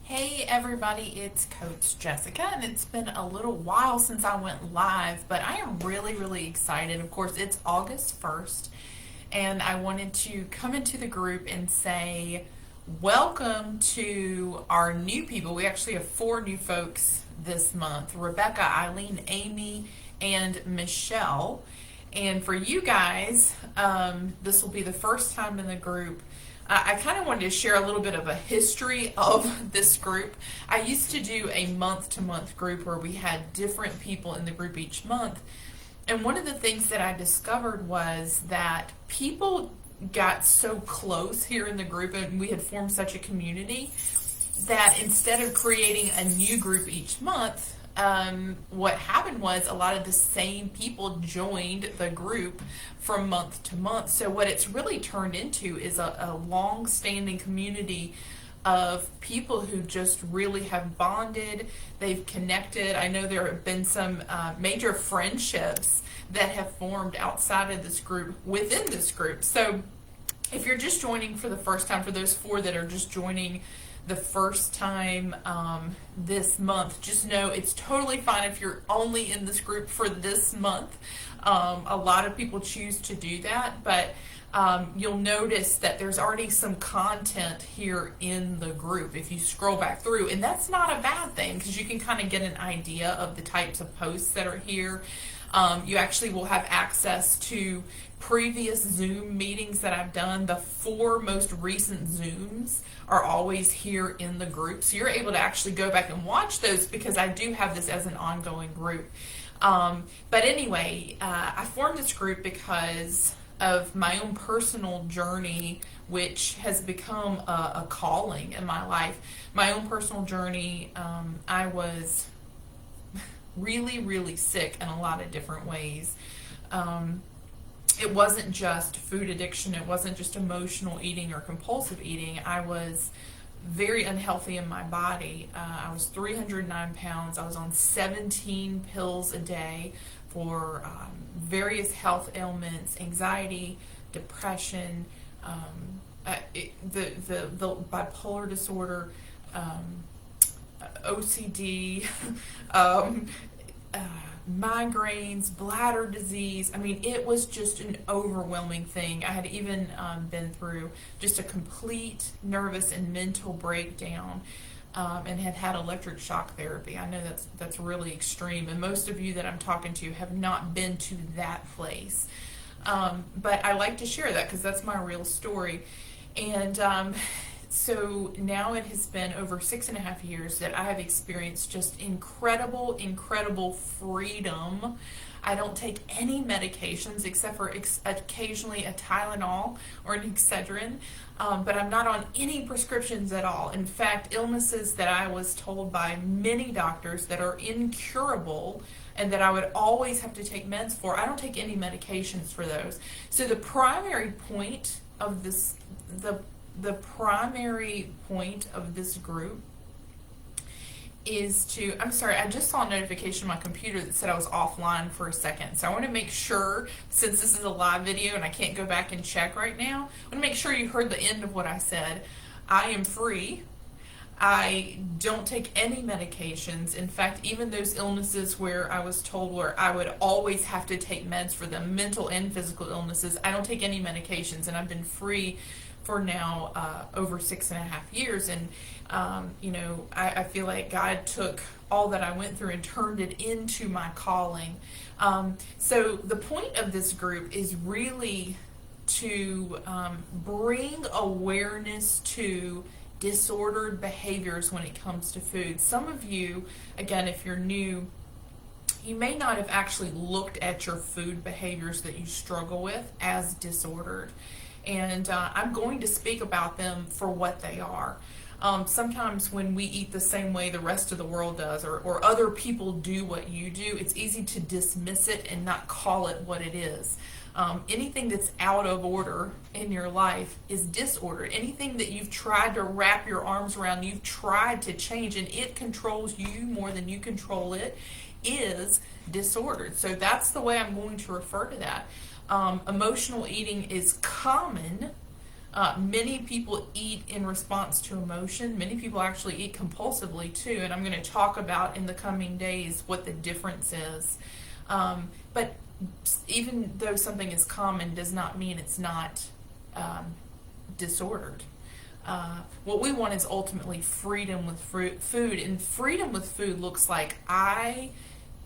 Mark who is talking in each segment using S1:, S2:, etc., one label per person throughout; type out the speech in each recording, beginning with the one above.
S1: Hey everybody, it's Coach Jessica, and it's been a little while since I went live, but I am really excited. Of course, it's August 1st, and I wanted to come into the group and say welcome to our new people. We actually have four new folks this month: Rebecca, Eileen, Amy, and Michelle. And for you guys, this will be the first time in the group. I kind of wanted to share a little bit of a history of this group. I used to do a month-to-month group where we had different people in the group each month. And one of the things that I discovered was that people got so close here in the group, and we had formed such a community, that instead of creating a new group each month, what happened was a lot of the same people joined the group from month to month. So what it's really turned into is a long-standing community of people who just really have bonded. They've connected. I know there have been some major friendships that have formed outside of this group within this group. So if you're just joining for the first time, for those four that are just joining the first time this month, just know it's totally fine if you're only in this group for this month. A lot of people choose to do that, but you'll notice that there's already some content here in the group if you scroll back through, and that's not a bad thing because you can kind of get an idea of the types of posts that are here. You actually will have access to previous Zoom meetings that I've done. The four most recent Zooms are always here in the group, so you're able to actually go back and watch those because I do have this as an ongoing group. But anyway, I formed this group because of my own personal journey, which has become a calling in my life. My own personal journey, I was really sick in a lot of different ways. It wasn't just food addiction, it wasn't just emotional eating or compulsive eating. I was very unhealthy in my body. I was 309 pounds. I was on 17 pills a day for various health ailments, anxiety, depression, the bipolar disorder, OCD, migraines, bladder disease. I mean, it was just an overwhelming thing. I had even been through just a complete nervous and mental breakdown, and had electric shock therapy. I know that's really extreme, and most of you that I'm talking to have not been to that place. But I like to share that because that's my real story. And so now it has been over 6.5 years that I have experienced just incredible freedom. I don't take any medications except for occasionally a Tylenol or an Excedrin, but I'm not on any prescriptions at all. In fact, illnesses that I was told by many doctors that are incurable and that I would always have to take meds for, I don't take any medications for those. So the primary point of this, the primary point of this group is to, I'm sorry, I just saw a notification on my computer that said I was offline for a second. So I want to make sure, since this is a live video and I can't go back and check right now, I want to make sure you heard the end of what I said. I am free. I don't take any medications. In fact, even those illnesses where I was told where I would always have to take meds for them, mental and physical illnesses, I don't take any medications, and I've been free for now over 6.5 years. And I feel like God took all that I went through and turned it into my calling. So the point of this group is really to bring awareness to disordered behaviors when it comes to food. Some of you, again, if you're new, you may not have actually looked at your food behaviors that you struggle with as disordered. And I'm going to speak about them for what they are. Sometimes when we eat the same way the rest of the world does, or other people do what you do, it's easy to dismiss it and not call it what it is. Anything that's out of order in your life is disorder. Anything that you've tried to wrap your arms around, you've tried to change, and it controls you more than you control it, is disordered. So that's the way I'm going to refer to that. Emotional eating is common Many people eat in response to emotion. Many people actually eat compulsively too, and I'm going to talk about in the coming days what the difference is. But even though something is common does not mean it's not disordered. What we want is ultimately freedom with food, and freedom with food looks like I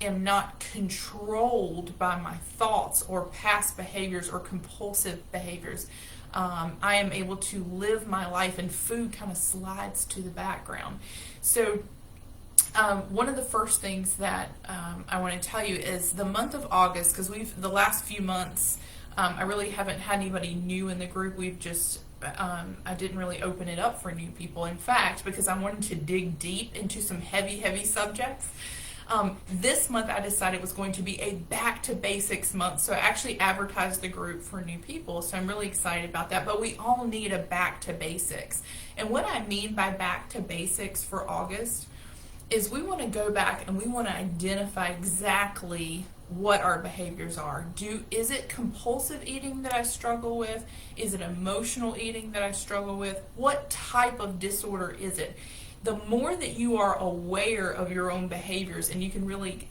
S1: am not controlled by my thoughts or past behaviors or compulsive behaviors. I am able to live my life, and food kind of slides to the background. So one of the first things that I want to tell you is the month of August, because the last few months, I really haven't had anybody new in the group. We've just I didn't really open it up for new people. In fact, because I wanted to dig deep into some heavy subjects, this month I decided it was going to be a back to basics month. So I actually advertised the group for new people. So I'm really excited about that. But we all need a back to basics. And what I mean by back to basics for August is we want to go back and we want to identify exactly what our behaviors are. Is it compulsive eating that I struggle with? Is it emotional eating that I struggle with? What type of disorder is it? The more that you are aware of your own behaviors and you can really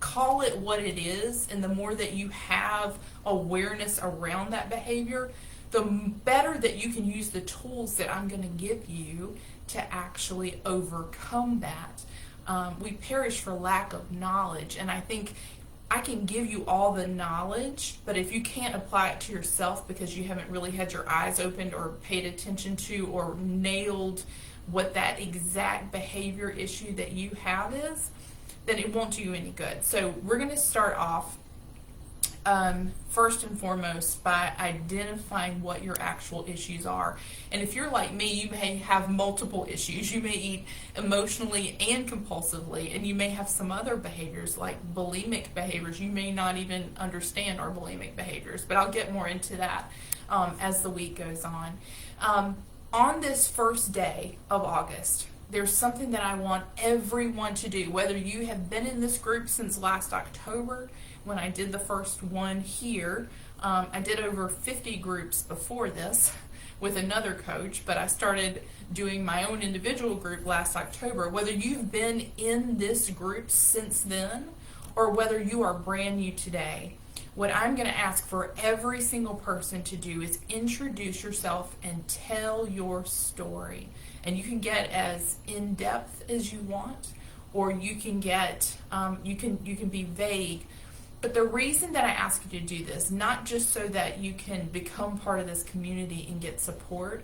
S1: call it what it is, and the more that you have awareness around that behavior, the better that you can use the tools that I'm going to give you to actually overcome that. We perish for lack of knowledge, and I think I can give you all the knowledge, but if you can't apply it to yourself because you haven't really had your eyes opened or paid attention to or nailed what that exact behavior issue that you have is, then it won't do you any good. So we're going to start off first and foremost by identifying what your actual issues are. And if you're like me, you may have multiple issues. You may eat emotionally and compulsively, and you may have some other behaviors like bulimic behaviors. You may not even understand our bulimic behaviors, but I'll get more into that as the week goes on. On this first day of August, there's something that I want everyone to do, whether you have been in this group since last October when I did the first one here. I did over 50 groups before this with another coach, but I started doing my own individual group last October. Whether you've been in this group since then or whether you are brand new today, what I'm going to ask for every single person to do is introduce yourself and tell your story. And you can get as in-depth as you want, or you can get you can be vague. But the reason that I ask you to do this, not just so that you can become part of this community and get support,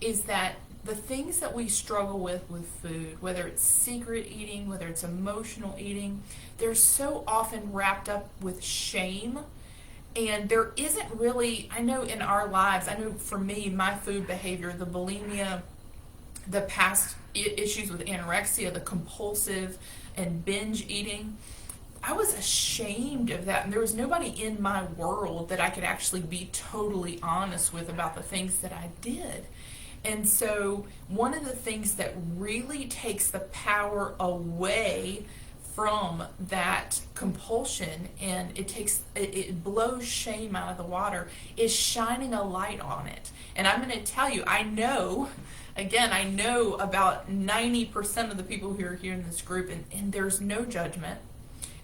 S1: is that the things that we struggle with food, whether it's secret eating, whether it's emotional eating, they're so often wrapped up with shame. And there isn't really, I know in our lives, I know for me, my food behavior, the bulimia, the past issues with anorexia, the compulsive and binge eating, I was ashamed of that. And there was nobody in my world that I could actually be totally honest with about the things that I did. And so one of the things that really takes the power away from that compulsion, and it blows shame out of the water, is shining a light on it. And I'm going to tell you, I know about 90% of the people who are here in this group, and there's no judgment.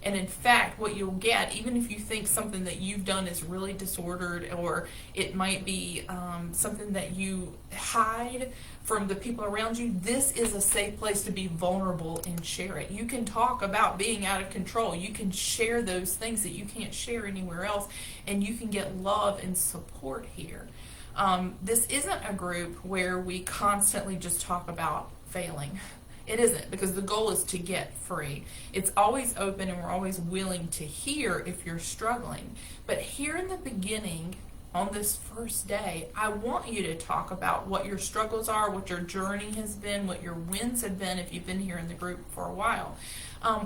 S1: And in fact, what you'll get, even if you think something that you've done is really disordered, or it might be something that you hide from the people around you, this is a safe place to be vulnerable and share it. You can talk about being out of control. You can share those things that you can't share anywhere else, and you can get love and support here. This isn't a group where we constantly just talk about failing. It isn't, because the goal is to get free. It's always open, and we're always willing to hear if you're struggling. But here in the beginning, on this first day, I want you to talk about what your struggles are, what your journey has been, what your wins have been if you've been here in the group for a while.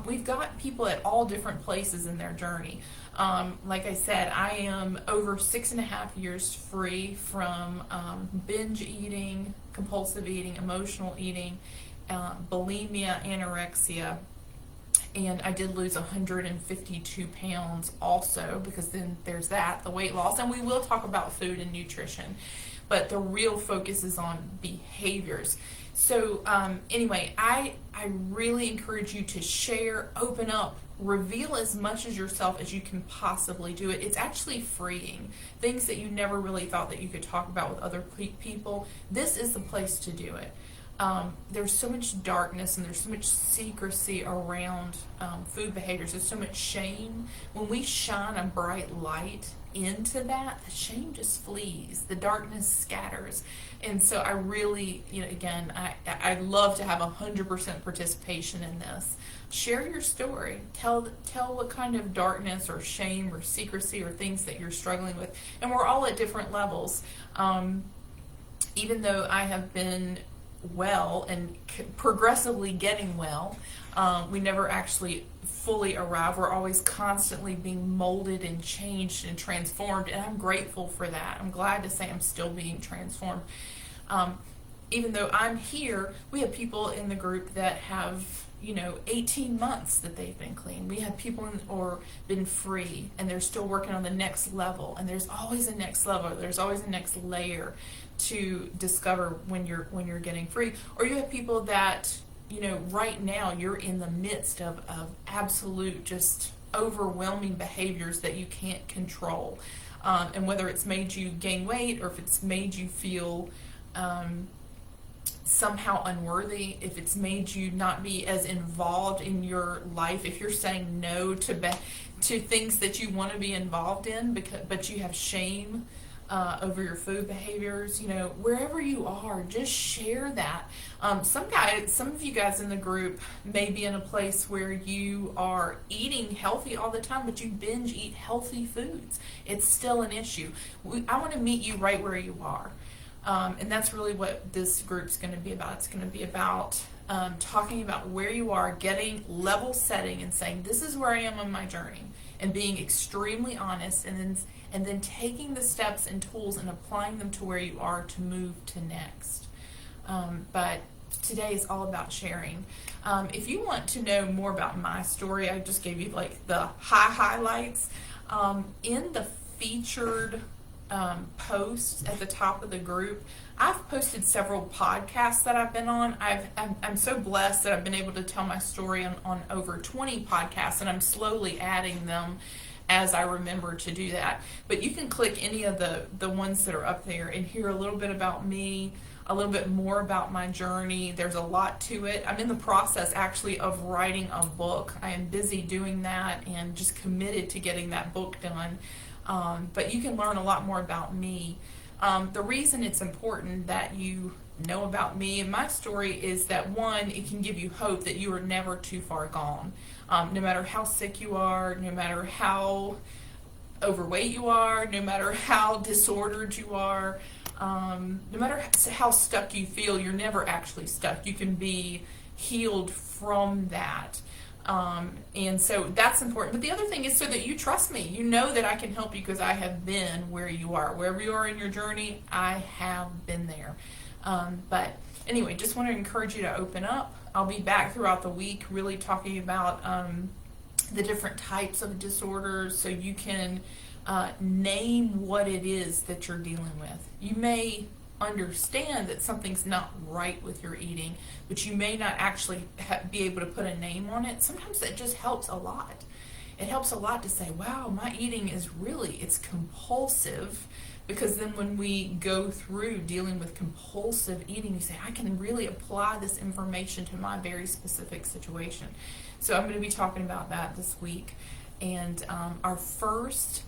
S1: We've got people at all different places in their journey. Like I said, I am over 6.5 years free from binge eating, compulsive eating, emotional eating, bulimia, anorexia, and I did lose 152 pounds also, because then there's that, the weight loss, and we will talk about food and nutrition. but the real focus is on behaviors. So anyway, I really encourage you to share, open up, reveal as much as yourself as you can possibly do it. It's actually freeing. Things that you never really thought that you could talk about with other people, this is the place to do it. There's so much darkness and there's so much secrecy around food behaviors. There's so much shame. When we shine a bright light into that, the shame just flees. The darkness scatters. And so I really, again, I'd love to have 100% participation in this. Share your story. Tell what kind of darkness or shame or secrecy or things that you're struggling with. And we're all at different levels. Even though I have been well and progressively getting well, we never actually fully arrive. We're always constantly being molded and changed and transformed, and I'm grateful for that. I'm glad to say I'm still being transformed. Even though I'm here, we have people in the group that have 18 months that they've been clean. We have people or been free and they're still working on the next level, and there's always a next level, there's always a next layer to discover when you're getting free. Or you have people that right now you're in the midst of absolute just overwhelming behaviors that you can't control, and whether it's made you gain weight or if it's made you feel somehow unworthy, if it's made you not be as involved in your life, if you're saying no to things that you want to be involved in but you have shame over your food behaviors, wherever you are, just share that. Some of you guys in the group may be in a place where you are eating healthy all the time, but you binge eat healthy foods. It's still an issue. I want to meet you right where you are. And that's really what this group's going to be about. It's going to be about talking about where you are, getting level setting and saying, this is where I am on my journey, and being extremely honest, and then taking the steps and tools and applying them to where you are to move to next. But today is all about sharing. If you want to know more about my story, I just gave you like the highlights. In the featured posts at the top of the group, I've posted several podcasts that I've been on. I'm so blessed that I've been able to tell my story on over 20 podcasts, and I'm slowly adding them as I remember to do that. But you can click any of the ones that are up there and hear a little bit about me, a little bit more about my journey. There's a lot to it. I'm in the process actually of writing a book. I am busy doing that and just committed to getting that book done. But you can learn a lot more about me. The reason it's important that you know about me and my story is that, one, it can give you hope that you are never too far gone. No matter how sick you are, no matter how overweight you are, no matter how disordered you are, no matter how stuck you feel, you're never actually stuck. You can be healed from that. And so that's important. But the other thing is so that you trust me. You know that I can help you because I have been where you are. Wherever you are in your journey, I have been there. But anyway, just want to encourage you to open up. I'll be back throughout the week really talking about the different types of disorders so you can name what it is that you're dealing with. You may understand that something's not right with your eating, but you may not actually be able to put a name on it. Sometimes that just helps a lot. It helps a lot to say, wow, my eating is it's compulsive, because then when we go through dealing with compulsive eating, you say, I can really apply this information to my very specific situation. So I'm going to be talking about that this week. And our first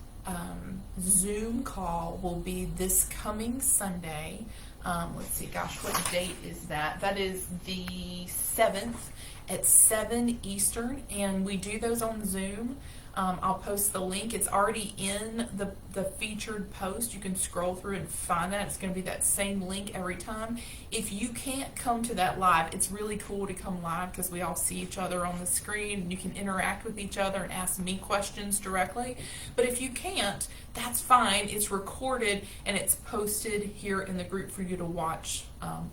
S1: Zoom call will be this coming Sunday. Let's see, gosh, what date is that? That is the 7th at 7 Eastern, and we do those on Zoom. I'll post the link. It's already in the featured post. You can scroll through and find that. It's going to be that same link every time. If you can't come to that live, it's really cool to come live because we all see each other on the screen and you can interact with each other and ask me questions directly. But if you can't, that's fine. It's recorded and it's posted here in the group for you to watch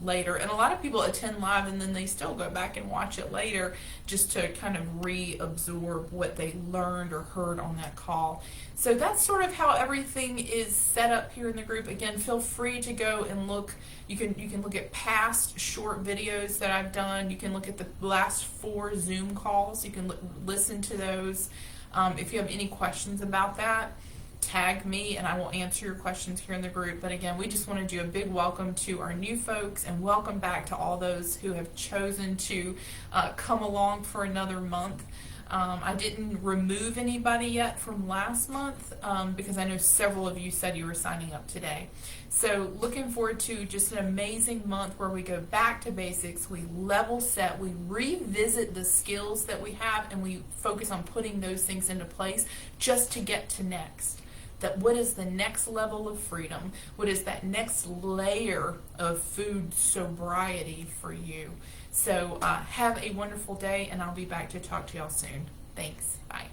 S1: later. And a lot of people attend live and then they still go back and watch it later just to kind of reabsorb what they learned or heard on that call. So that's sort of how everything is set up here in the group. Again, feel free to go and look. You can look at past short videos that I've done. You can look at the last 4 Zoom calls. You can listen to those. If you have any questions about that, tag me and I will answer your questions here in the group. But again, we just want to do a big welcome to our new folks and welcome back to all those who have chosen to come along for another month. I didn't remove anybody yet from last month because I know several of you said you were signing up today. So looking forward to just an amazing month where we go back to basics, we level set, we revisit the skills that we have, and we focus on putting those things into place just to get to next. That what is the next level of freedom? What is that next layer of food sobriety for you? So have a wonderful day, and I'll be back to talk to y'all soon. Thanks. Bye.